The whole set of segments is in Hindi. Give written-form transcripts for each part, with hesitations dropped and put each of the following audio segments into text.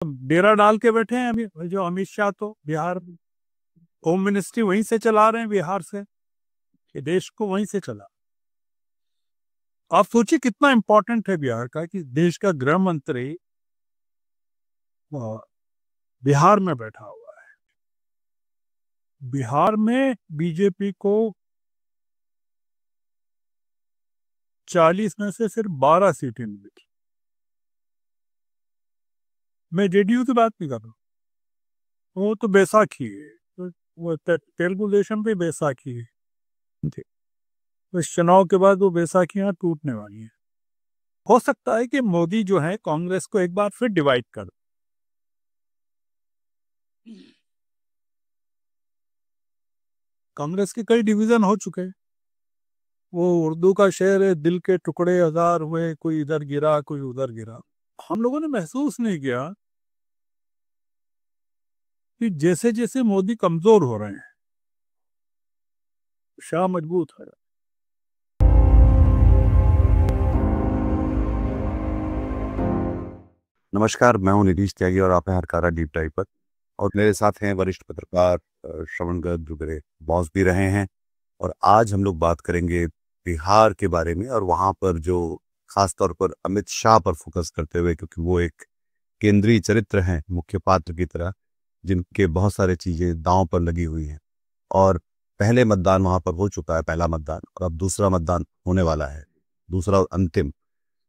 डेरा डाल के बैठे हैं अभी जो अमित शाह, तो बिहार में होम मिनिस्ट्री वहीं से चला रहे हैं, बिहार से। ये देश को वहीं से चला। आप सोचिए कितना इंपॉर्टेंट है बिहार का, कि देश का गृह मंत्री बिहार में बैठा हुआ है। बिहार में बीजेपी को 40 में से सिर्फ 12 सीटें मिली थी। मैं जेडीयू की बात नहीं कर रहा हूँ, वो तो बैसाखी है। तो वो तेलुगु देशम पे बैसाखी है। ठीक। तो इस चुनाव के बाद वो बैसाखियां टूटने वाली हैं। हो सकता है कि मोदी जो है कांग्रेस को एक बार फिर डिवाइड कर दे। कांग्रेस के कई डिवीजन हो चुके हैं। वो उर्दू का शेर है, दिल के टुकड़े हजार हुए, कोई इधर गिरा कोई उधर गिरा। हम लोगों ने महसूस नहीं किया कि जैसे जैसे मोदी कमजोर हो रहे हैं, शाह मजबूत है। नमस्कार, मैं हूं नीतीश त्यागी और आप हैं हरकारा डीप डाइव पर। और मेरे साथ हैं वरिष्ठ पत्रकार श्रवण गर्ग, जो मेरे बॉस भी रहे हैं। और आज हम लोग बात करेंगे बिहार के बारे में, और वहां पर जो खास तौर पर अमित शाह पर फोकस करते हुए, क्योंकि वो एक केंद्रीय चरित्र हैं, मुख्य पात्र की तरह, जिनके बहुत सारे चीजें दांव पर लगी हुई हैं। और पहले मतदान वहां पर हो चुका है, पहला मतदान, और अब दूसरा मतदान होने वाला है, दूसरा और अंतिम।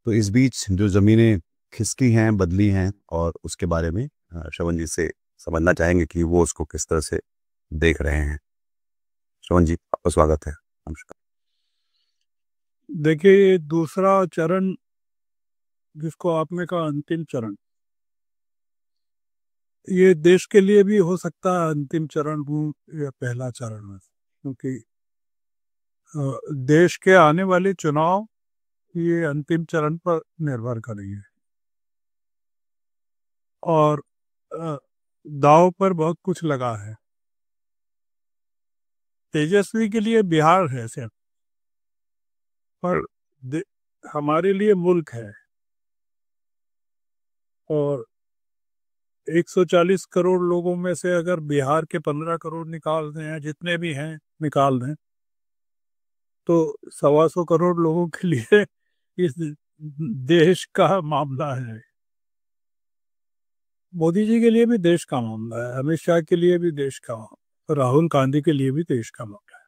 तो इस बीच जो जमीनें खिसकी हैं, बदली हैं, और उसके बारे में श्रवण जी से समझना चाहेंगे कि वो उसको किस तरह से देख रहे हैं। श्रवण जी, आपका स्वागत है। नमस्कार। देखिए, ये दूसरा चरण जिसको आपने कहा अंतिम चरण, ये देश के लिए भी हो सकता है अंतिम चरण हो या पहला चरण हो, क्योंकि देश के आने वाले चुनाव ये अंतिम चरण पर निर्भर करेंगे। और अ, दांव पर बहुत कुछ लगा है। तेजस्वी के लिए बिहार है सिर्फ, पर हमारे लिए मुल्क है। और 140 करोड़ लोगों में से अगर बिहार के 15 करोड़ निकाल दें, या जितने भी हैं निकाल दें, तो 125 करोड़ लोगों के लिए इस देश का मामला है। मोदी जी के लिए भी देश का मामला है, अमित शाह के लिए भी देश का मामला, राहुल गांधी के लिए भी देश का मामला है।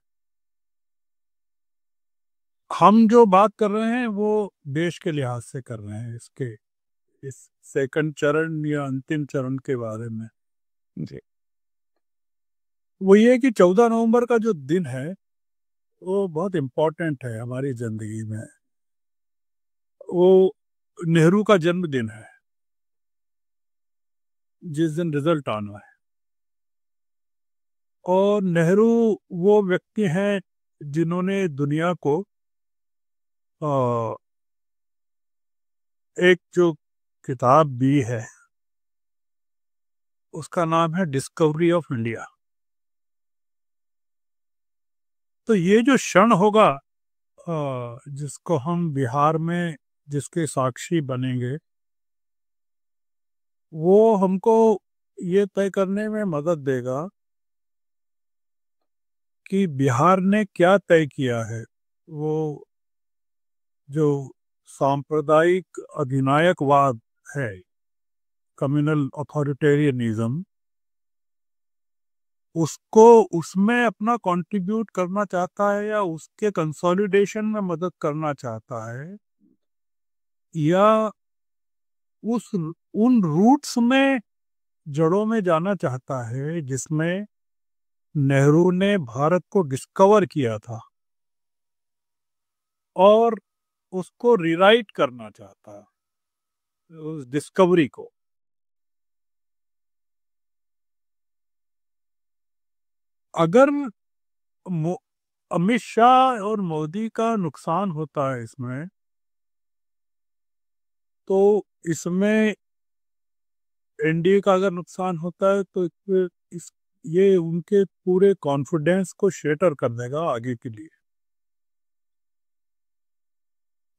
हम जो बात कर रहे हैं वो देश के लिहाज से कर रहे हैं, इसके इस सेकंड चरण या अंतिम चरण के बारे में। जी। वो ये कि 14 नवंबर का जो दिन है वो बहुत इम्पोर्टेंट है हमारी जिंदगी में। वो नेहरू का जन्मदिन है, जिस दिन रिजल्ट आना है। और नेहरू वो व्यक्ति हैं जिन्होंने दुनिया को अ, एक जो किताब दी है, उसका नाम है डिस्कवरी ऑफ इंडिया। तो ये जो क्षण होगा, जिसको हम बिहार में जिसके साक्षी बनेंगे, वो हमको ये तय करने में मदद देगा कि बिहार ने क्या तय किया है। वो जो सांप्रदायिक अधिनायकवाद है, कम्युनल अथॉरिटेरियनिज्म, उसको उसमें अपना कंट्रीब्यूट करना चाहता है, या उसके कंसोलिडेशन में मदद करना चाहता है, या उस उन रूट्स में, जड़ों में जाना चाहता है जिसमें नेहरू ने भारत को डिस्कवर किया था, और उसको रिराइट करना चाहता है उस डिस्कवरी को। अगर अमित शाह और मोदी का नुकसान होता है इसमें, तो इसमें एनडीए का अगर नुकसान होता है, तो फिर इस ये उनके पूरे कॉन्फिडेंस को शेटर कर देगा आगे के लिए।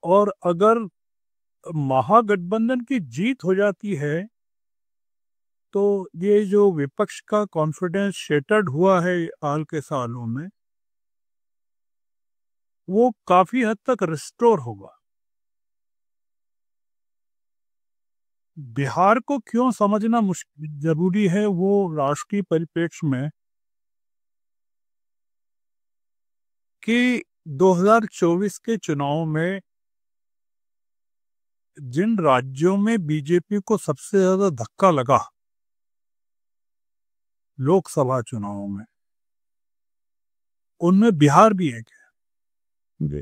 और अगर महागठबंधन की जीत हो जाती है, तो ये जो विपक्ष का कॉन्फिडेंस शेटर्ड हुआ है हाल के सालों में, वो काफी हद तक रिस्टोर होगा। बिहार को क्यों समझना जरूरी है वो राष्ट्रीय परिप्रेक्ष्य में, कि 2024 के चुनाव में जिन राज्यों में बीजेपी को सबसे ज्यादा धक्का लगा लोकसभा चुनावों में, उनमें बिहार भी एक है।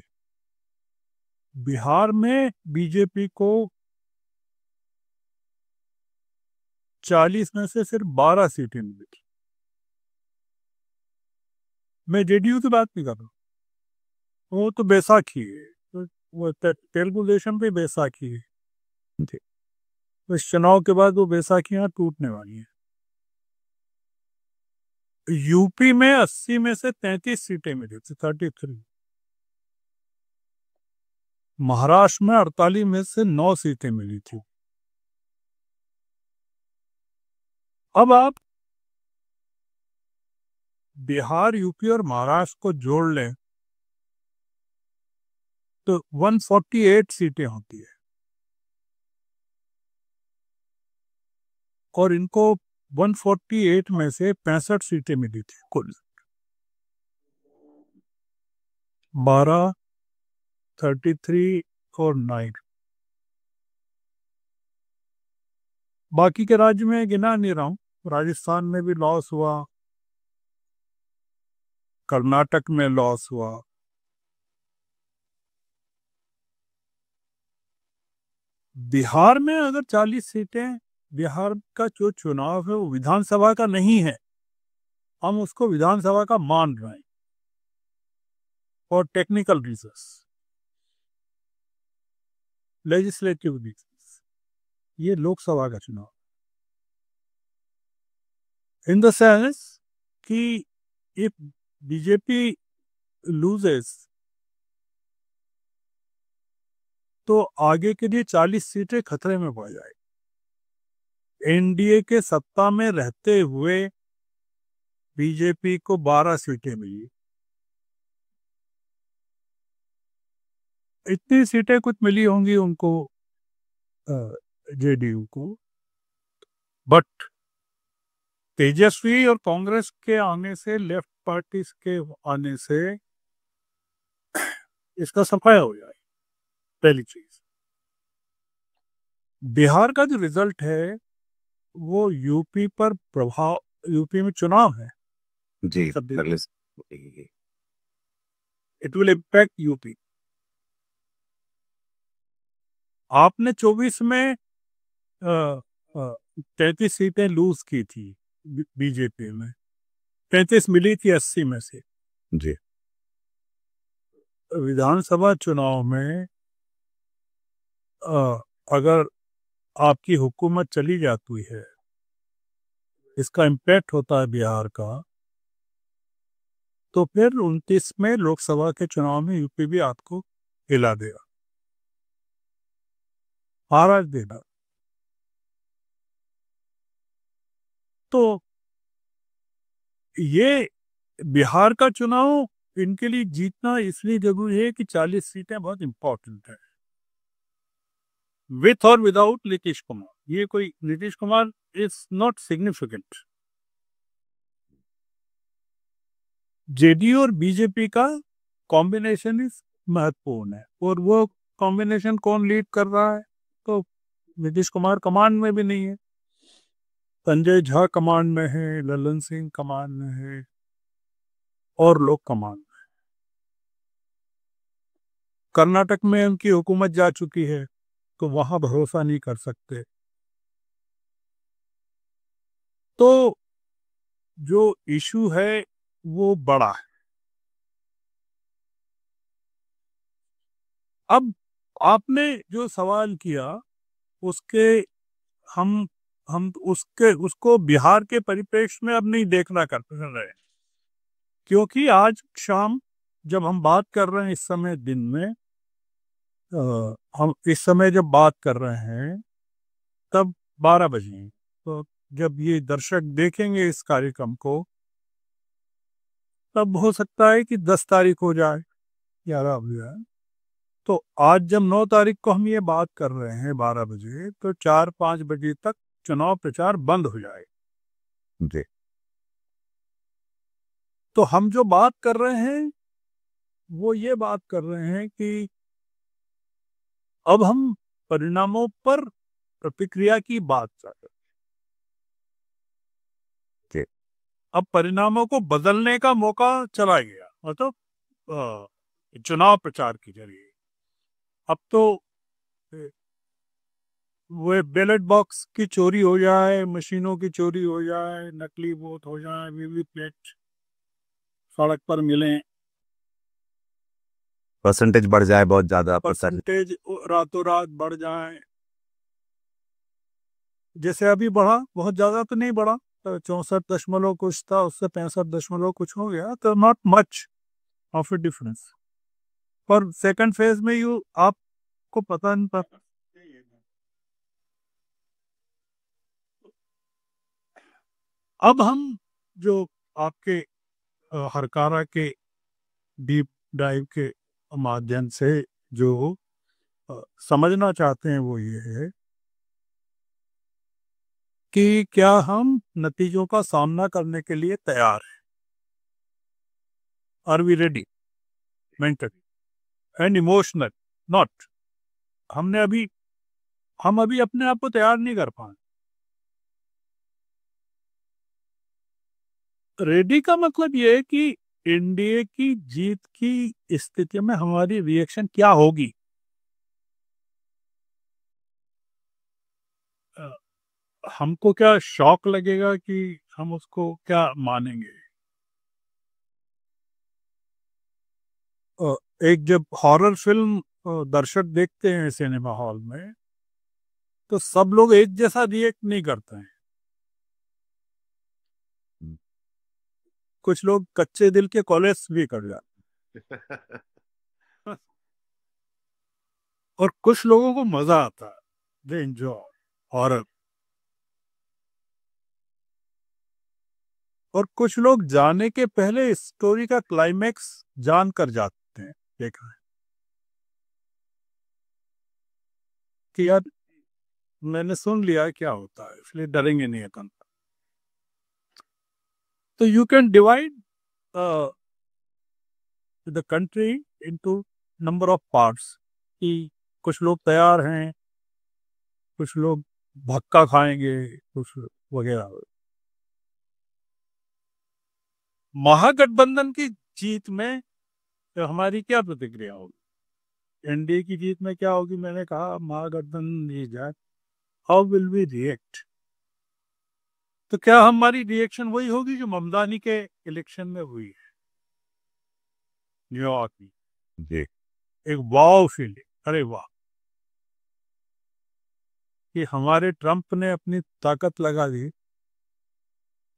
बिहार में बीजेपी को 40 में से सिर्फ 12 सीटें मिली थी। मैं जेडीयू की बात नहीं कर रहा हूँ, वो तो बैसाखी है, तो वो तेलुगु देशम पे बैसाखी है। तो इस चुनाव के बाद वो बैसाखियां टूटने वाली हैं। यूपी में 80 में से 33 सीटें मिली थी, 33। महाराष्ट्र में 48 में से 9 सीटें मिली थी। अब आप बिहार, यूपी और महाराष्ट्र को जोड़ लें तो 148 सीटें होती है, और इनको 148 में से 65 सीटें मिली थी कुल। 12, 33 और 9। बाकी के राज्य में गिना नहीं रहा हूँ। राजस्थान में भी लॉस हुआ, कर्नाटक में लॉस हुआ, बिहार में अगर 40 सीटें, बिहार का जो चुनाव है वो विधानसभा का नहीं है, हम उसको विधानसभा का मान रहे हैं for technical reasons, legislative reasons. ये लोकसभा का चुनाव इन द सेंस कि इफ बीजेपी लूजेस तो आगे के लिए 40 सीटें खतरे में पड़ जाएगी। एनडीए के सत्ता में रहते हुए बीजेपी को 12 सीटें मिली, इतनी सीटें कुछ मिली होंगी उनको जेडीयू को, बट तेजस्वी और कांग्रेस के आने से, लेफ्ट पार्टीज के आने से इसका सफाया हो जाए। पहली चीज, बिहार का जो रिजल्ट है वो यूपी पर प्रभाव, यूपी में चुनाव है जी, इट विल इम्पैक्ट यूपी। आपने 24 में 33 सीटें लूज की थी बीजेपी में, 33 मिली थी 80 में से। जी, विधानसभा चुनाव में अगर आपकी हुकूमत चली जाती है, इसका इम्पैक्ट होता है बिहार का, तो फिर 29 में लोकसभा के चुनाव में यूपी भी आपको हिला देगा, हारा देगा। तो ये बिहार का चुनाव इनके लिए जीतना इसलिए जरूरी है कि 40 सीटें बहुत इंपॉर्टेंट है, विथ और विदाउट नीतीश कुमार। ये कोई, Nitish Kumar is not significant. JDU और बीजेपी का कॉम्बिनेशन इज महत्वपूर्ण है, और वो कॉम्बिनेशन कौन लीड कर रहा है? तो नीतीश कुमार कमांड में भी नहीं है, संजय झा कमांड में है, ललन सिंह कमांड में है, और लोग कमांड में। कर्नाटक में उनकी हुकूमत जा चुकी है, तो वहां भरोसा नहीं कर सकते। तो जो इशू है वो बड़ा है। अब आपने जो सवाल किया उसके हम उसको बिहार के परिप्रेक्ष्य में अब नहीं देखना कर रहे, क्योंकि आज शाम जब हम बात कर रहे हैं, इस समय दिन में हम इस समय जब बात कर रहे हैं तब 12 बजे हैं, तो जब ये दर्शक देखेंगे इस कार्यक्रम को, तब हो सकता है कि 10 तारीख हो जाए, 11 हो जाए। तो आज जब 9 तारीख को हम ये बात कर रहे हैं 12 बजे, तो 4-5 बजे तक चुनाव प्रचार बंद हो जाए। जी। तो हम जो बात कर रहे हैं, वो ये बात कर रहे हैं कि अब हम परिणामों पर प्रतिक्रिया की बात कर रहे हैं। जी। अब परिणामों को बदलने का मौका चला गया, मतलब चुनाव प्रचार के जरिए। अब तो वो बैलेट बॉक्स की चोरी हो जाए, मशीनों की चोरी हो जाए, नकली वोट हो जाए, वीवीपैट सड़क पर मिले, परसेंटेज बढ़ जाए बहुत ज्यादा, परसेंटेज रातों रात बढ़ जाए। जैसे अभी बढ़ा, बहुत ज्यादा तो नहीं बढ़ा, तो 64 दशमलव कुछ था, उससे 65 दशमलव कुछ हो गया, तो not much of A difference. पर सेकंड फेज में यू आपको पता नहीं पता। अब हम जो आपके हरकारा के डीप डाइव के माध्यम से जो समझना चाहते हैं, वो ये है कि क्या हम नतीजों का सामना करने के लिए तैयार हैं? Are we ready mentally and emotional? Not. हम अभी अपने आप को तैयार नहीं कर पाए। रेडी का मतलब ये है कि एनडीए की जीत की स्थिति में हमारी रिएक्शन क्या होगी। अ, हमको क्या शॉक लगेगा कि हम उसको क्या मानेंगे? एक जब हॉरर फिल्म दर्शक देखते हैं सिनेमा हॉल में, तो सब लोग एक जैसा रिएक्ट नहीं करते हैं। कुछ लोग कच्चे दिल के कॉलेज भी कर जाते हैं और कुछ लोगों को मजा आता है, दे एंजॉय हॉरर। और कुछ लोग जाने के पहले स्टोरी का क्लाइमैक्स जान कर जाते हैं। देखा है कि यार मैंने सुन लिया है क्या होता है, इसलिए डरेंगे नहीं अपन। तो you can divide the country into number of parts, कि कुछ लोग तैयार हैं, कुछ लोग भक्का खाएंगे, कुछ वगैरह। महागठबंधन की जीत में तो हमारी क्या प्रतिक्रिया होगी? एनडीए की जीत में क्या होगी? मैंने कहा महागठबंधन जीत जाए, हाउ विल वी रिएक्ट? तो क्या हमारी रिएक्शन वही होगी जो ममदानी के इलेक्शन में हुई है न्यूयॉर्क में? जी। एक वाव फीलिंग, अरे वाह, कि हमारे ट्रंप ने अपनी ताकत लगा दी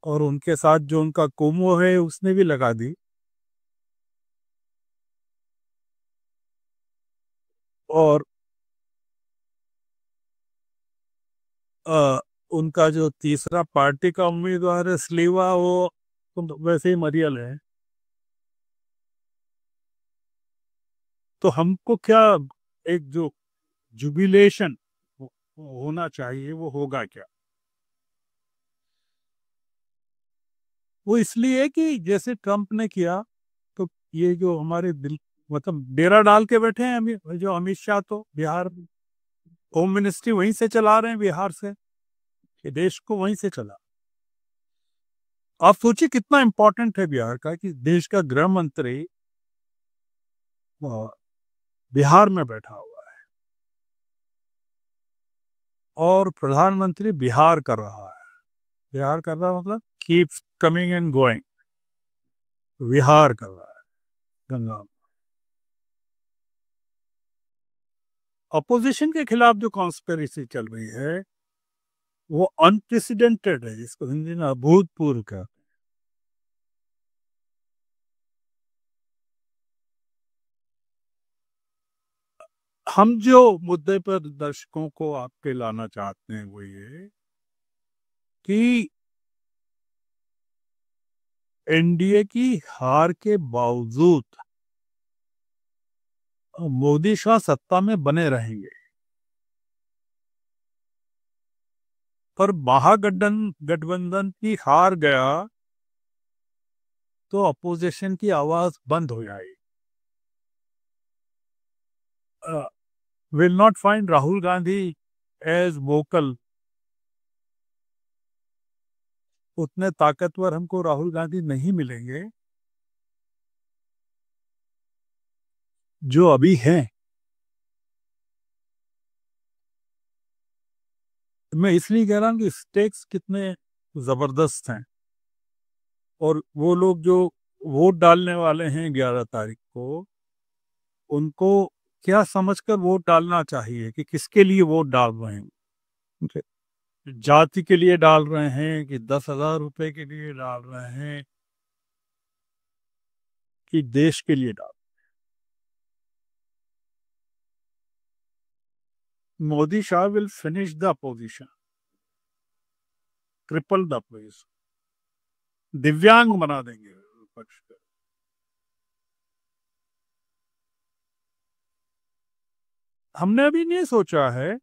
और उनके साथ जो उनका कोमो है उसने भी लगा दी। और आ, उनका जो तीसरा पार्टी का उम्मीदवार है स्लीवा, वो तो वैसे ही मरियल है। तो हमको क्या, एक जो जुबिलेशन होना चाहिए, वो होगा क्या? वो इसलिए कि जैसे ट्रंप ने किया, तो ये जो हमारे दिल, मतलब डेरा डाल के बैठे हैं जो अमित शाह, तो बिहार होम मिनिस्ट्री वहीं से चला रहे हैं, बिहार से, ये देश को वहीं से चला। आप सोचिए कितना इंपॉर्टेंट है बिहार का, कि देश का गृह मंत्री बिहार में बैठा हुआ है और प्रधानमंत्री बिहार कर रहा है। बिहार कर रहा मतलब कीप कमिंग एंड गोइंग, विहार कर रहा है गंगा में। अपोजिशन के खिलाफ जो कॉन्स्पिरेसी चल रही है, वो अनप्रेसिडेंटेड है, जिसको हिंदी में अभूतपूर्व का। हम जो मुद्दे पर दर्शकों को आपके लाना चाहते हैं, वो ये कि एनडीए की हार के बावजूद मोदी शाह सत्ता में बने रहेंगे, पर महागठबंधन की हार गया तो अपोजिशन की आवाज बंद हो जाएगी। Will not find Rahul Gandhi as vocal, उतने ताकतवर हमको राहुल गांधी नहीं मिलेंगे जो अभी हैं। मैं इसलिए कह रहा हूं कि स्टेक्स कितने जबरदस्त हैं, और वो लोग जो वोट डालने वाले हैं 11 तारीख को, उनको क्या समझकर वोट डालना चाहिए, कि किसके लिए वोट डाल रहे हैं। Okay. जाति के लिए डाल रहे हैं, कि 10,000 रुपए के लिए डाल रहे हैं, कि देश के लिए डाल। Modi Shah will finish the opposition, triple the opposition, दिव्यांग बना देंगे विपक्ष को। हमने अभी नहीं सोचा है,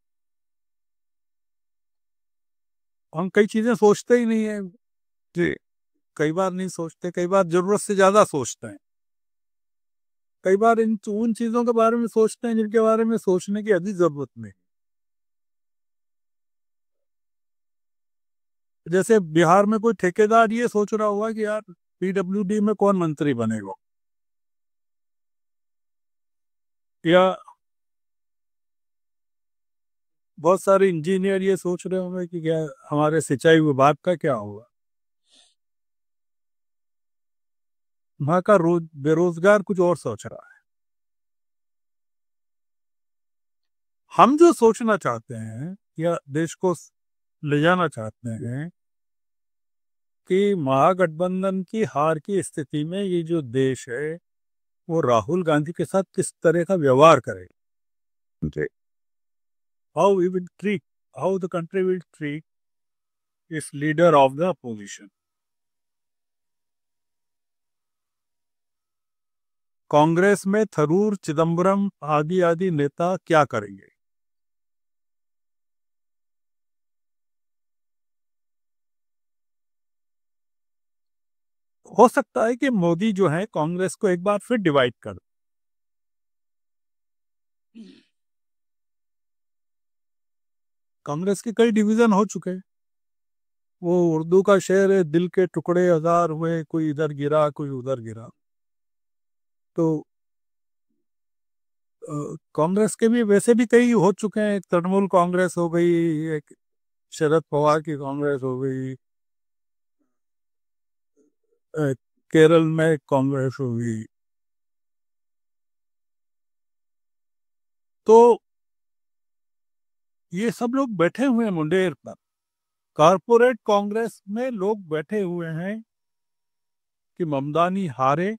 हम कई चीजें सोचते ही नहीं है जी। कई बार नहीं सोचते, कई बार जरूरत से ज्यादा सोचते हैं, कई बार उन चीजों के बारे में सोचते हैं जिनके बारे में सोचने की अधिक जरूरत नहीं। जैसे बिहार में कोई ठेकेदार ये सोच रहा हुआ कि यार पीडब्ल्यूडी में कौन मंत्री बनेगा, या बहुत सारे इंजीनियर ये सोच रहे होंगे कि क्या हमारे सिंचाई विभाग का क्या होगा। वहां का बेरोजगार कुछ और सोच रहा है। हम जो सोचना चाहते हैं या देश को ले जाना चाहते हैं कि महागठबंधन की हार की स्थिति में ये जो देश है वो राहुल गांधी के साथ किस तरह का व्यवहार करे, how we will treat, how the country will treat इस leader of the opposition. Congress में थरूर, चिदम्बरम आदि आदि नेता क्या करेंगे। हो सकता है कि मोदी जो है कांग्रेस को एक बार फिर डिवाइड कर। कांग्रेस के कई डिवीजन हो चुके हैं। वो उर्दू का शेर है, दिल के टुकड़े हजार हुए, कोई इधर गिरा कोई उधर गिरा। तो कांग्रेस के भी वैसे भी कई हो चुके हैं। एक तृणमूल कांग्रेस हो गई, एक शरद पवार की कांग्रेस हो गई, केरल में कांग्रेस हो गई। तो ये सब लोग बैठे हुए हैं मुंडेर पर। कारपोरेट कांग्रेस में लोग बैठे हुए हैं कि ममदानी हारे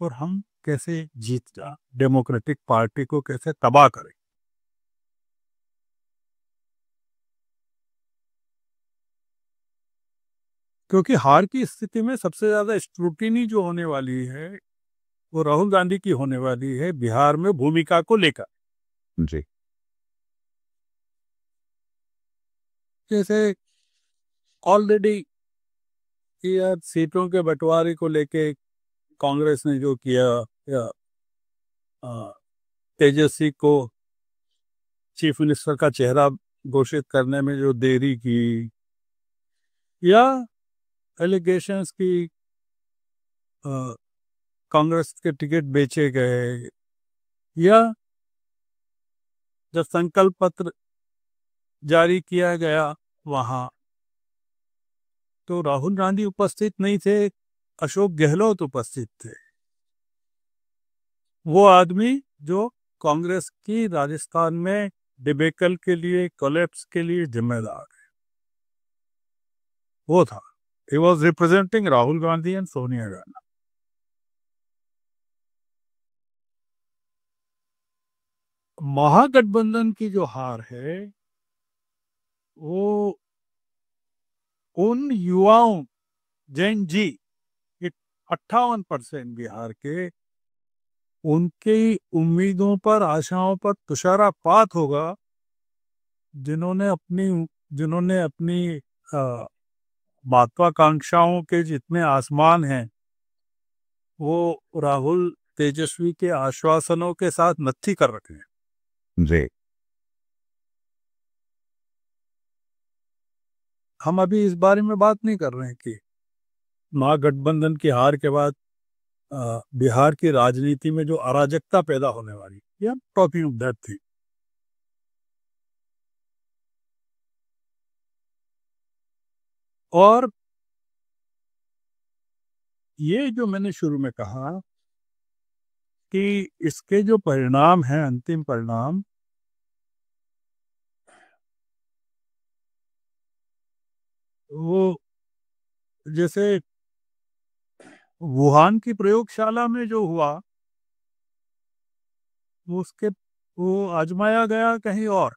और हम कैसे जीत जा, डेमोक्रेटिक पार्टी को कैसे तबाह करें। क्योंकि हार की स्थिति में सबसे ज्यादा स्क्रूटिनी जो होने वाली है वो राहुल गांधी की होने वाली है बिहार में भूमिका को लेकर। जी। जैसे ऑलरेडी यार सीटों के बंटवारे को लेके कांग्रेस ने जो किया, या तेजस्वी को चीफ मिनिस्टर का चेहरा घोषित करने में जो देरी की, या एलिगेशंस की कांग्रेस के टिकट बेचे गए, या जब संकल्प पत्र जारी किया गया वहां तो राहुल गांधी उपस्थित नहीं थे, अशोक गहलोत उपस्थित थे। वो आदमी जो कांग्रेस की राजस्थान में डिबेकल के लिए, कोलैप्स के लिए जिम्मेदार है, वो था। He was representing Rahul Gandhi and Sonia Gandhi. Mahagathbandhan की जो हार है वो उन युवाओं जैन जी 58% बिहार के, उनकी उम्मीदों पर, आशाओं पर तुषारपात होगा, जिन्होंने अपनी जिन्होंने अपनी अ, महत्वाकांक्षाओं के जितने आसमान हैं वो राहुल तेजस्वी के आश्वासनों के साथ नत्थी कर रखे हैं। जी। हम अभी इस बारे में बात नहीं कर रहे हैं कि महागठबंधन की हार के बाद बिहार की राजनीति में जो अराजकता पैदा होने वाली, या टॉकिंग ऑफ दैट थी। और ये जो मैंने शुरू में कहा कि इसके जो परिणाम हैं, अंतिम परिणाम, वो जैसे वुहान की प्रयोगशाला में जो हुआ, वो आजमाया गया कहीं और,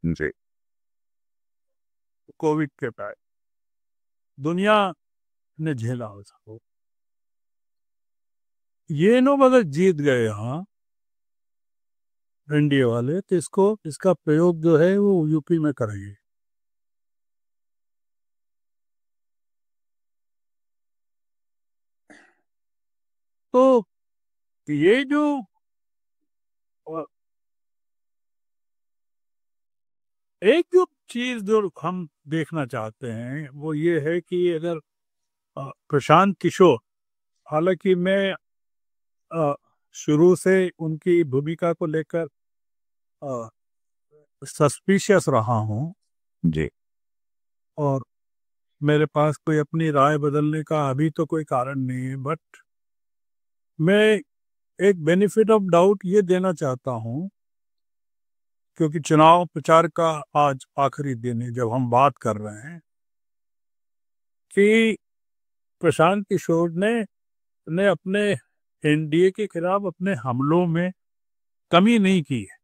जी। कोविड के टाइम दुनिया ने झेला उसको। ये लोग अगर जीत गए यहाँ एनडीए वाले, तो इसका प्रयोग जो है वो यूपी में करेंगे। तो ये जो एक जो चीज जो हम देखना चाहते हैं वो ये है कि अगर प्रशांत किशोर, हालांकि मैं शुरू से उनकी भूमिका को लेकर सस्पिशियस रहा हूँ, जी। और मेरे पास कोई अपनी राय बदलने का अभी तो कोई कारण नहीं है, बट मैं एक बेनिफिट ऑफ डाउट ये देना चाहता हूँ, क्योंकि चुनाव प्रचार का आज आखिरी दिन है जब हम बात कर रहे हैं, कि प्रशांत किशोर ने अपने एनडीए के खिलाफ अपने हमलों में कमी नहीं की है।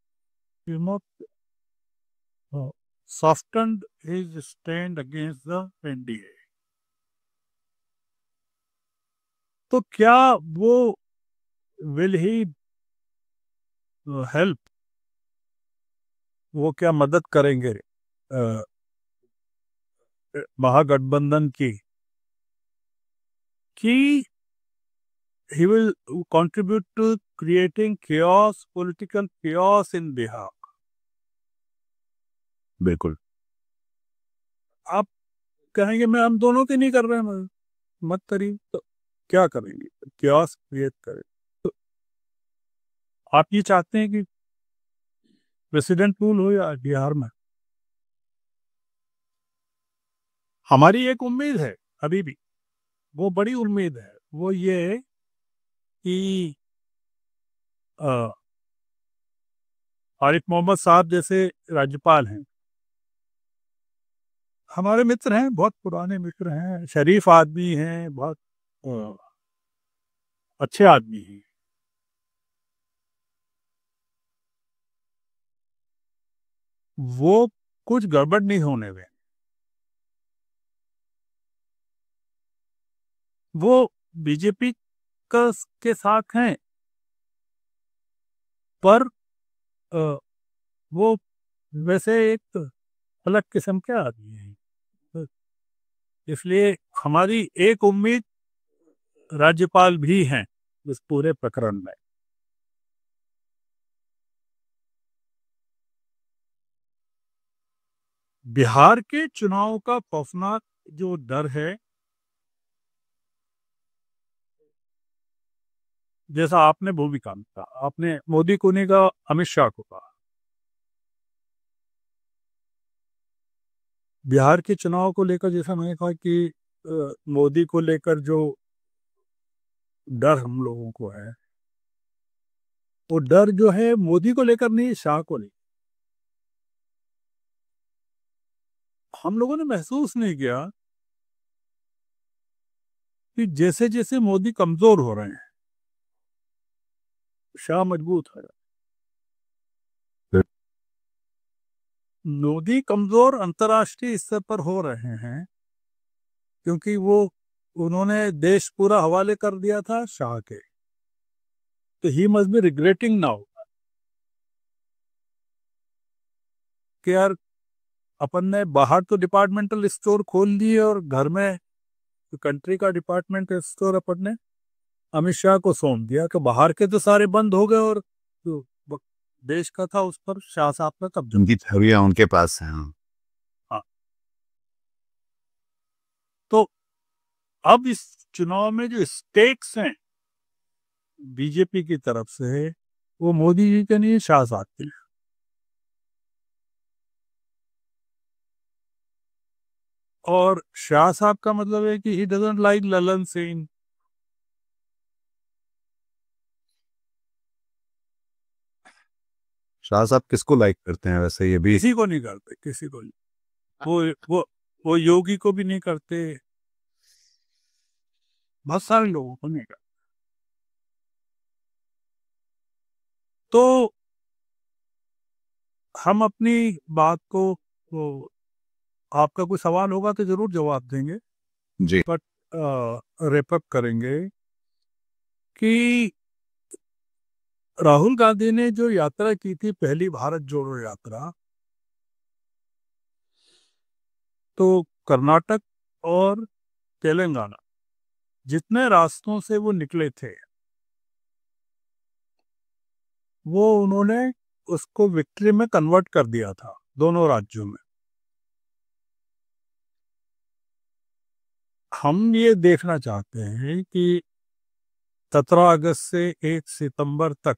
You know, softened his stand against the NDA. तो क्या वो विल ही हेल्प, वो क्या मदद करेंगे महागठबंधन की, कि he will contribute to creating chaos, political chaos in Bihar? बिल्कुल। आप कहेंगे मैं हम दोनों की नहीं कर रहे हैं, मत करिए, तो क्या करेंगे? chaos क्रिएट करें। तो आप ये चाहते हैं कि प्रेसिडेंट रूल हो या बिहार में? हमारी एक उम्मीद है अभी भी, वो बड़ी उम्मीद है, वो ये है कि आरिफ मोहम्मद साहब जैसे राज्यपाल हैं, हमारे मित्र हैं, बहुत पुराने मित्र हैं, शरीफ आदमी हैं, बहुत अ, अच्छे आदमी हैं। वो कुछ गड़बड़ नहीं होने दें। वो बीजेपी के साथ हैं, पर अ, वो वैसे एक अलग किस्म के आदमी हैं। तो इसलिए हमारी एक उम्मीद राज्यपाल भी हैं इस पूरे प्रकरण में। बिहार के चुनाव का खौफनाक जो डर है, जैसा आपने भूमिका में कहा, आपने मोदी को नहीं कहा, अमित शाह को कहा, बिहार के चुनाव को लेकर जैसा मैंने कहा कि मोदी को लेकर जो डर हम लोगों को है, वो डर जो है मोदी को लेकर नहीं, शाह को नहीं। हम लोगों ने महसूस नहीं किया कि जैसे जैसे मोदी कमजोर हो रहे हैं, शाह मजबूत है। मोदी कमजोर अंतर्राष्ट्रीय स्तर पर हो रहे हैं क्योंकि वो उन्होंने देश पूरा हवाले कर दिया था शाह के, तो he must be regretting now कि यार अपन ने बाहर तो डिपार्टमेंटल स्टोर खोल दिए और घर में तो कंट्री का डिपार्टमेंटल स्टोर अपन ने अमित शाह को सौंप दिया कि बाहर के तो सारे बंद हो गए और तो देश का था उस पर शाह साहब का कब्जा। उनकी छवियां उनके पास हैं। हाँ, तो अब इस चुनाव में जो स्टेक्स हैं बीजेपी की तरफ से वो मोदी जी के नहीं, शाह साहब के लिए। और शाह साहब का मतलब है कि he doesn't like Lalan Singh, Shah साहब किसको लाइक करते हैं वैसे? ये भी किसी को नहीं करते, किसी को नहीं। वो वो वो योगी को भी नहीं करते, बहुत सारे लोगों को नहीं करते। तो हम अपनी बात को, तो आपका कोई सवाल होगा तो जरूर जवाब देंगे, जी। बट रेपअप करेंगे कि राहुल गांधी ने जो यात्रा की थी, पहली भारत जोड़ो यात्रा, तो कर्नाटक और तेलंगाना जितने रास्तों से वो निकले थे वो उन्होंने उसको विक्ट्री में कन्वर्ट कर दिया था दोनों राज्यों में। हम ये देखना चाहते हैं कि 17 अगस्त से 1 सितंबर तक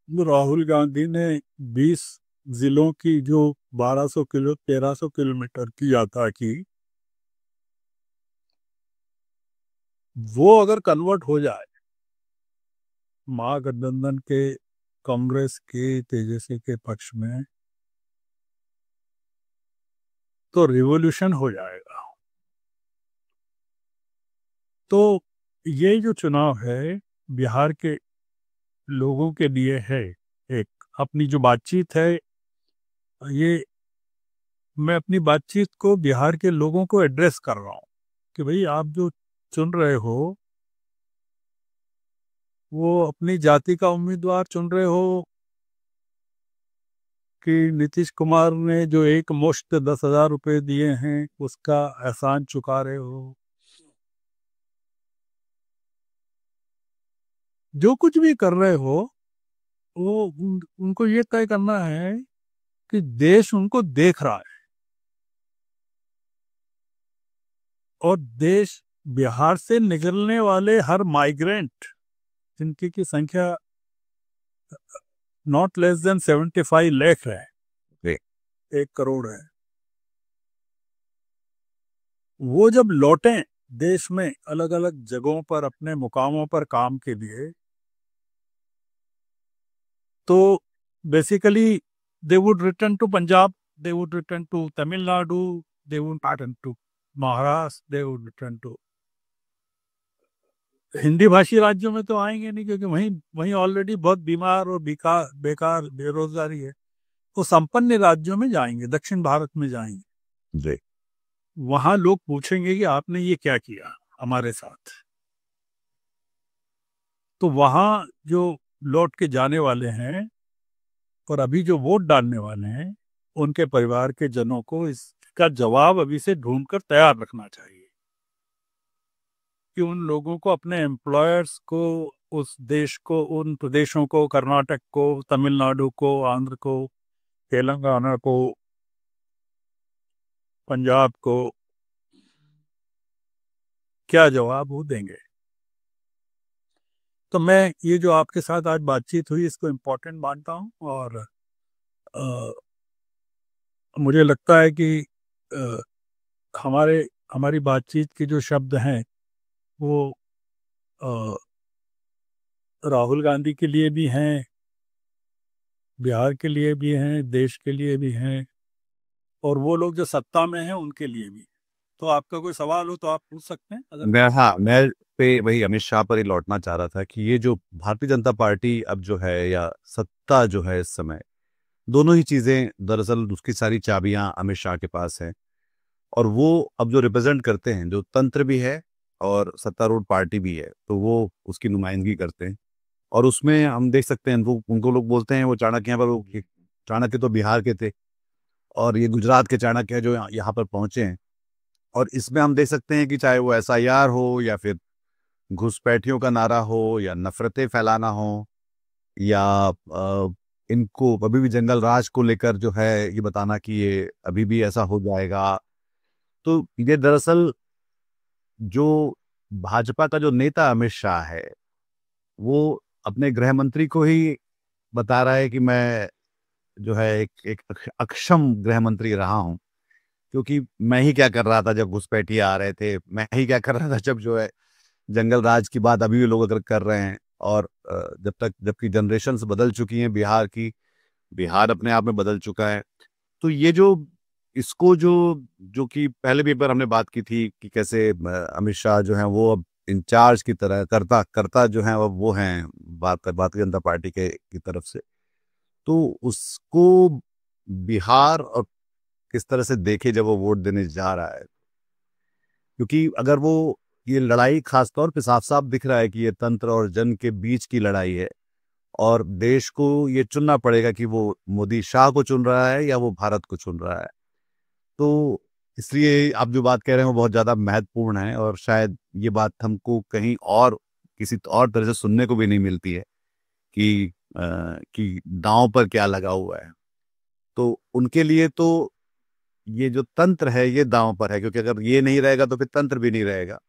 राहुल गांधी ने 20 जिलों की जो 1300 किलोमीटर की यात्रा की, वो अगर कन्वर्ट हो जाए महागठबंधन के, कांग्रेस के, तेजस्वी के पक्ष में, तो रिवॉल्यूशन हो जाएगा। तो ये जो चुनाव है बिहार के लोगों के लिए है, एक अपनी जो बातचीत है, ये मैं अपनी बातचीत को बिहार के लोगों को एड्रेस कर रहा हूँ कि भाई आप जो चुन रहे हो वो अपनी जाति का उम्मीदवार चुन रहे हो कि नीतीश कुमार ने जो एक मुश्त 10,000 रुपए दिए हैं उसका एहसान चुका रहे हो, जो कुछ भी कर रहे हो वो उनको ये तय करना है कि देश उनको देख रहा है और देश बिहार से निकलने वाले हर माइग्रेंट जिनकी की संख्या नॉट लेस देन 75 लाख है, 1 करोड़ है, वो जब लौटें देश में अलग अलग जगहों पर अपने मुकामों पर काम के लिए, तो basically they would return to Punjab, they would return to Tamil Nadu, they would return to Maharashtra, they would return to Hindi भाषी राज्यों में तो आएंगे नहीं क्योंकि वहीं वहीं ऑलरेडी बहुत बीमार और बेकार बेरोजगारी है। वो संपन्न राज्यों में जाएंगे, दक्षिण भारत में जाएंगे जी। वहां लोग पूछेंगे कि आपने ये क्या किया हमारे साथ। तो वहां जो लौट के जाने वाले हैं और अभी जो वोट डालने वाले हैं उनके परिवार के जनों को इसका जवाब अभी से ढूंढकर तैयार रखना चाहिए कि उन लोगों को, अपने एम्प्लॉयर्स को, उस देश को, उन प्रदेशों को, कर्नाटक को, तमिलनाडु को, आंध्र को, तेलंगाना को, पंजाब को क्या जवाब वो देंगे। तो मैं ये जो आपके साथ आज बातचीत हुई इसको इम्पोर्टेंट मानता हूँ और मुझे लगता है कि अ, हमारी बातचीत के जो शब्द हैं वो अ, राहुल गांधी के लिए भी हैं, बिहार के लिए भी हैं, देश के लिए भी हैं और वो लोग जो सत्ता में हैं उनके लिए भी। तो आपका कोई सवाल हो तो आप पूछ सकते हैं अगर। मैं पे वही अमित शाह पर ही लौटना चाह रहा था कि ये जो भारतीय जनता पार्टी अब जो है या सत्ता जो है इस समय, दोनों ही चीजें दरअसल उसकी सारी चाबियां अमित शाह के पास हैं। और वो अब जो रिप्रेजेंट करते हैं, जो तंत्र भी है और सत्तारूढ़ पार्टी भी है, तो वो उसकी नुमाइंदगी करते हैं। और उसमें हम देख सकते हैं, उनको उनको लोग बोलते हैं वो चाणक्य हैं, पर वो चाणक्य तो बिहार के थे और ये गुजरात के चाणक्य हैं जो यहाँ पर पहुंचे हैं। और इसमें हम देख सकते हैं कि चाहे वो SIR हो या फिर घुसपैठियों का नारा हो या नफरतें फैलाना हो या इनको अभी भी जंगल राज को लेकर जो है ये बताना कि ये अभी भी ऐसा हो जाएगा। तो ये दरअसल जो भाजपा का जो नेता अमित शाह है, वो अपने गृह मंत्री को ही बता रहा है कि मैं जो है एक अक्षम गृह मंत्री रहा हूं, क्योंकि मैं ही क्या कर रहा था जब घुसपैठिए आ रहे थे, मैं ही क्या कर रहा था जब जो है जंगल राज की बात अभी भी लोग अगर कर रहे हैं। और जबकि जनरेशन्स बदल चुकी हैं बिहार की, बिहार अपने आप में बदल चुका है। तो ये जो इसको जो जो कि पहले भी एक बार हमने बात की थी कि कैसे अमित शाह जो है वो अब इंचार्ज की तरह करता करता जो है अब वो हैं भारतीय जनता पार्टी के की तरफ से। तो उसको बिहार और किस तरह से देखे जब वो वोट देने जा रहा है, क्योंकि अगर वो ये लड़ाई खासतौर पे साफ साफ दिख रहा है कि ये तंत्र और जन के बीच की लड़ाई है और देश को ये चुनना पड़ेगा कि वो मोदी शाह को चुन रहा है या वो भारत को चुन रहा है। तो इसलिए आप जो बात कह रहे हैं वो बहुत ज्यादा महत्वपूर्ण है और शायद ये बात हमको कहीं और किसी और तरह से सुनने को भी नहीं मिलती है कि दांव पर क्या लगा हुआ है। तो उनके लिए तो ये जो तंत्र है ये दांव पर है, क्योंकि अगर ये नहीं रहेगा तो फिर तंत्र भी नहीं रहेगा।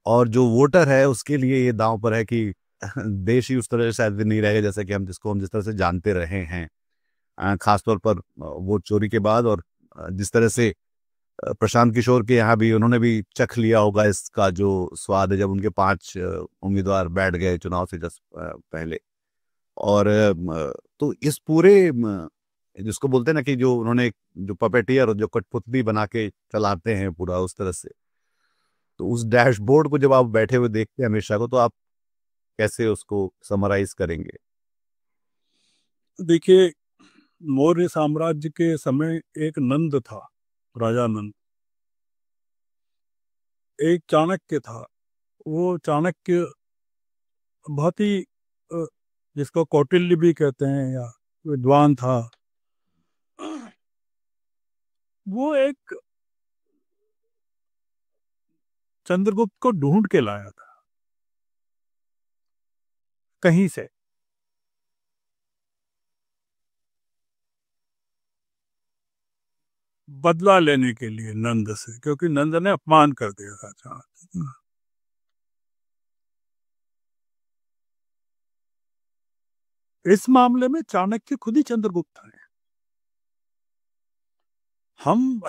और जो वोटर है उसके लिए ये दांव पर है कि देश ही उस तरह से शायद नहीं रहेगा जैसा कि हम जिस तरह से जानते रहे हैं, खासतौर पर वोट चोरी के बाद। और जिस तरह से प्रशांत किशोर के यहाँ भी उन्होंने भी चख लिया होगा इसका जो स्वाद है, जब उनके 5 उम्मीदवार बैठ गए चुनाव से जस्ट पहले। और तो इस पूरे जिसको बोलते हैं ना कि जो उन्होंने जो पपेटियर और जो कठपुतली बना के चलाते हैं पूरा उस तरह से, तो उस डैशबोर्ड को जब आप बैठे हुए देखते हैं हमेशा को, तो आप कैसे उसको समराइज करेंगे? देखिए, मौर्य साम्राज्य के समय एक नंद था, राजा नंद। एक चाणक्य था। वो चाणक्य बहुत ही जिसको कौटिल्य भी कहते हैं या विद्वान था। वो एक चंद्रगुप्त को ढूंढ के लाया था कहीं से। बदला लेने के लिए नंद से, क्योंकि नंद ने अपमान कर दिया था चाणक्य। इस मामले में चाणक्य खुद ही चंद्रगुप्त है। हम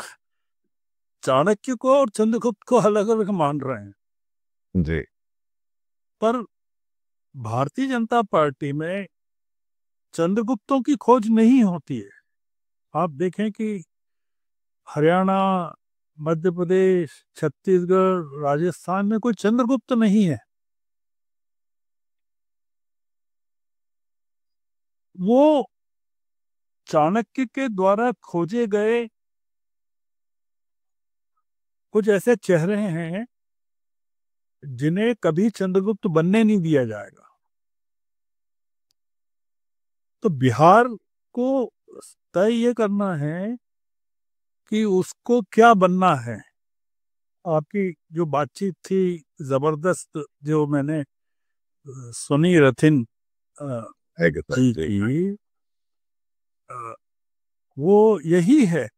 चाणक्य को और चंद्रगुप्त को अलग अलग मान रहे हैं। जी। पर भारतीय जनता पार्टी में चंद्रगुप्तों की खोज नहीं होती है। आप देखें कि हरियाणा, मध्य प्रदेश, छत्तीसगढ़, राजस्थान में कोई चंद्रगुप्त नहीं है। वो चाणक्य के द्वारा खोजे गए कुछ ऐसे चेहरे हैं जिन्हें कभी चंद्रगुप्त बनने नहीं दिया जाएगा। तो बिहार को तय ये करना है कि उसको क्या बनना है। आपकी जो बातचीत थी जबरदस्त, जो मैंने सुनी रथिन जी की, वो यही है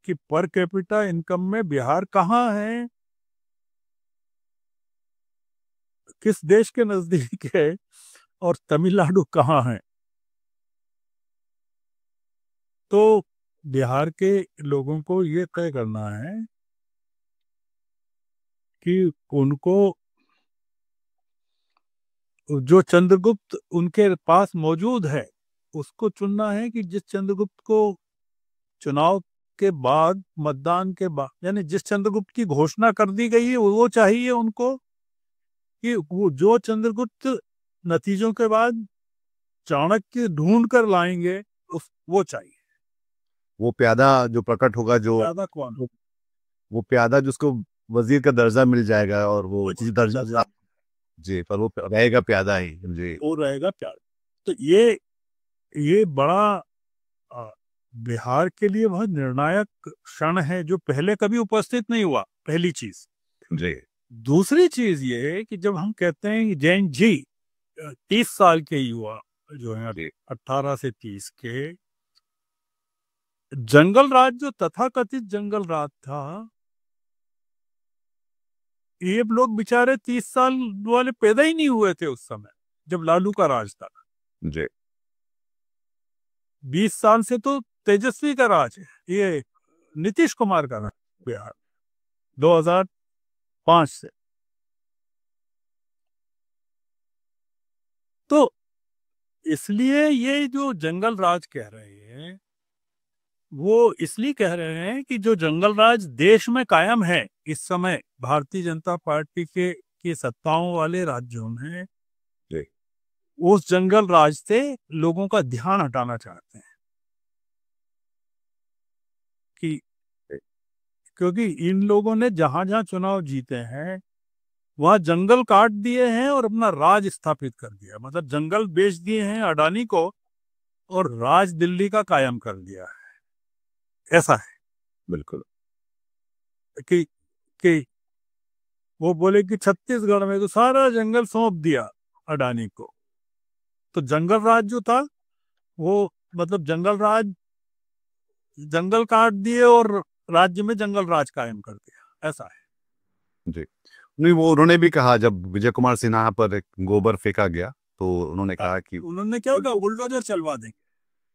कि पर कैपिटा इनकम में बिहार कहाँ है, किस देश के नजदीक है, और तमिलनाडु कहाँ है। तो बिहार के लोगों को ये तय करना है कि उनको जो चंद्रगुप्त उनके पास मौजूद है उसको चुनना है, कि जिस चंद्रगुप्त को चुनाव के बाद, मतदान के बाद, यानी जिस चंद्रगुप्त की घोषणा कर दी गई है वो चाहिए उनको, कि वो जो चंद्रगुप्त नतीजों के बाद चाणक्य ढूंढ कर लाएंगे वो चाहिए। वो प्यादा जो प्रकट होगा, जो प्यादा कौन हो? वो प्यादा जिसको वजीर का दर्जा मिल जाएगा, और वो वजीर दर्जा दर्जा। जी, पर वो रहेगा प्यादा ही जी। वो रहेगा प्यादा। तो ये बड़ा बिहार के लिए बहुत निर्णायक क्षण है, जो पहले कभी उपस्थित नहीं हुआ, पहली चीज जी। दूसरी चीज ये कि जब हम कहते हैं कि जैन जी 30 साल के युवा जो है, 18 से 30 के, जंगल राज जो तथाकथित जंगल राज था, ये लोग बेचारे 30 साल वाले पैदा ही नहीं हुए थे उस समय जब लालू का राज था जी। 20 साल से तो तेजस्वी का राज है, ये नीतीश कुमार का राज बिहार 2005 से। तो इसलिए ये जो जंगल राज कह रहे हैं, वो इसलिए कह रहे हैं कि जो जंगल राज देश में कायम है इस समय भारतीय जनता पार्टी के सत्ताओं वाले राज्यों में, उस जंगल राज से लोगों का ध्यान हटाना चाहते हैं कि क्योंकि इन लोगों ने जहां जहां चुनाव जीते हैं वहां जंगल काट दिए हैं और अपना राज स्थापित कर दिया, मतलब जंगल बेच दिए हैं अडानी को और राज दिल्ली का कायम कर दिया है। ऐसा है बिल्कुल कि वो बोले कि छत्तीसगढ़ में तो सारा जंगल सौंप दिया अडानी को, तो जंगल राज जो था वो मतलब जंगल काट दिए और राज्य में जंगल राज कायम कर दिया, ऐसा है जी। नहीं, वो उन्होंने भी कहा जब विजय कुमार सिन्हा पर एक गोबर फेंका गया तो उन्होंने कहा कि उन्होंने क्या कहा, बुलडोजर चलवा देंगे।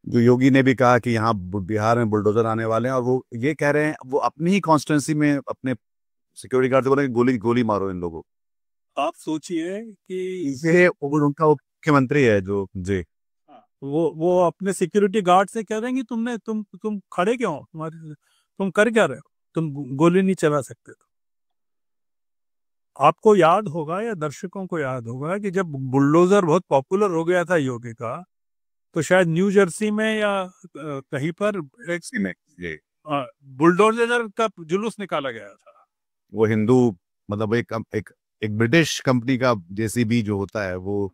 जो योगी ने भी कहा कि यहाँ बिहार में बुलडोजर आने वाले हैं, और वो ये कह रहे हैं वो अपनी ही कॉन्स्टिट्यूंसी में अपने सिक्योरिटी गार्ड से बोले गोली मारो इन लोगों। आप सोचिए कि ये उनका मुख्यमंत्री है जो जी, वो अपने सिक्योरिटी गार्ड से कह रहे हैं कि तुम खड़े क्यों हो, तुम कर क्या रहे हो, तुम गोली नहीं चला सकते। तो आपको याद होगा या दर्शकों को याद होगा कि जब बुलडोजर बहुत पॉपुलर हो गया था योगी का, तो शायद न्यू जर्सी में या कहीं पर बुलडोजर का जुलूस निकाला गया था। वो हिंदू मतलब एक ब्रिटिश कंपनी का जेसीबी जो होता है वो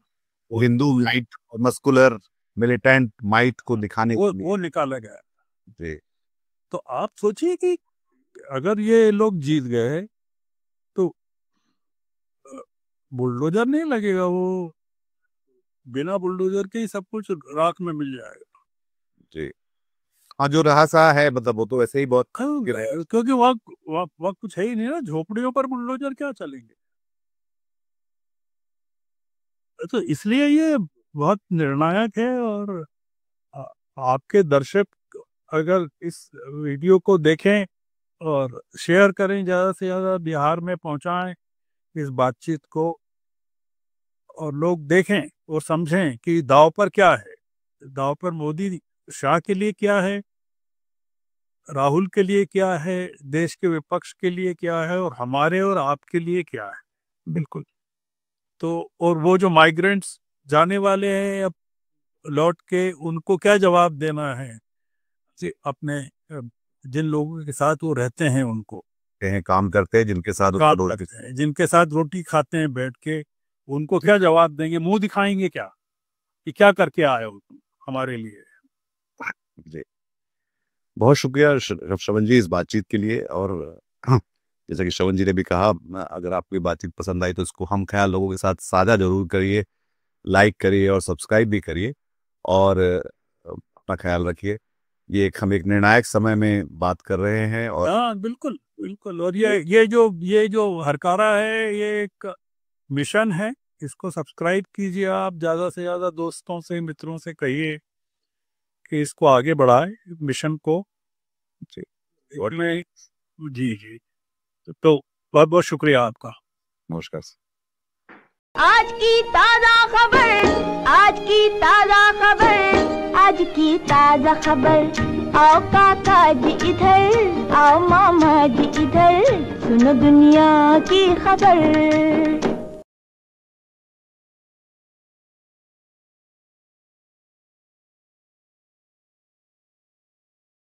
हिंदू लाइट और मस्कुलर मिलिटेंट माइट को दिखाने वो निकाला गया जी। तो आप सोचिए कि अगर ये लोग जीत गए तो बुलडोजर नहीं लगेगा, वो बिना बुलडोजर के ही सब कुछ राख में मिल जाएगा जी। हाँ, जो रहा सा है मतलब वो तो वैसे ही बहुत क्योंकि वहाँ कुछ है ही नहीं ना, झोपड़ियों पर बुलडोजर क्या चलेंगे। तो इसलिए ये बहुत निर्णायक है, और आपके दर्शक अगर इस वीडियो को देखें और शेयर करें, ज़्यादा से ज़्यादा बिहार में पहुंचाएं इस बातचीत को, और लोग देखें और समझें कि दांव पर क्या है, दांव पर मोदी शाह के लिए क्या है, राहुल के लिए क्या है, देश के विपक्ष के लिए क्या है, और हमारे और आपके लिए क्या है। बिल्कुल। तो और वो जो माइग्रेंट्स जाने वाले हैं अब लौट के, उनको क्या जवाब देना है अपने जिन लोगों के साथ वो रहते हैं, उनको काम करते हैं, जिनके साथ रोटी खाते हैं बैठ के, उनको क्या जवाब देंगे, मुंह दिखाएंगे क्या कि क्या करके आए हो तुम हमारे लिए। जी, बहुत शुक्रिया श्रवण जी इस बातचीत के लिए। और जैसा कि श्रवण जी ने भी कहा, अगर आपको ये बातचीत पसंद आई तो इसको हम ख्याल लोगों के साथ साझा जरूर करिए, लाइक करिए और सब्सक्राइब भी करिए, और अपना ख्याल रखिए। ये हम एक निर्णायक समय में बात कर रहे हैं। और हाँ, बिल्कुल बिल्कुल। और ये जो हरकारा है, ये एक मिशन है, इसको सब्सक्राइब कीजिए आप, ज्यादा से ज्यादा दोस्तों से मित्रों से कहिए कि इसको आगे बढ़ाए मिशन को। जी जी, तो बहुत बहुत शुक्रिया आपका। नमस्कार। आज की ताजा खबर, आज की ताजा खबर, आज की ताजा खबर। आओ काका जी इधर, आओ मामा जी इधर, सुनो दुनिया की खबर।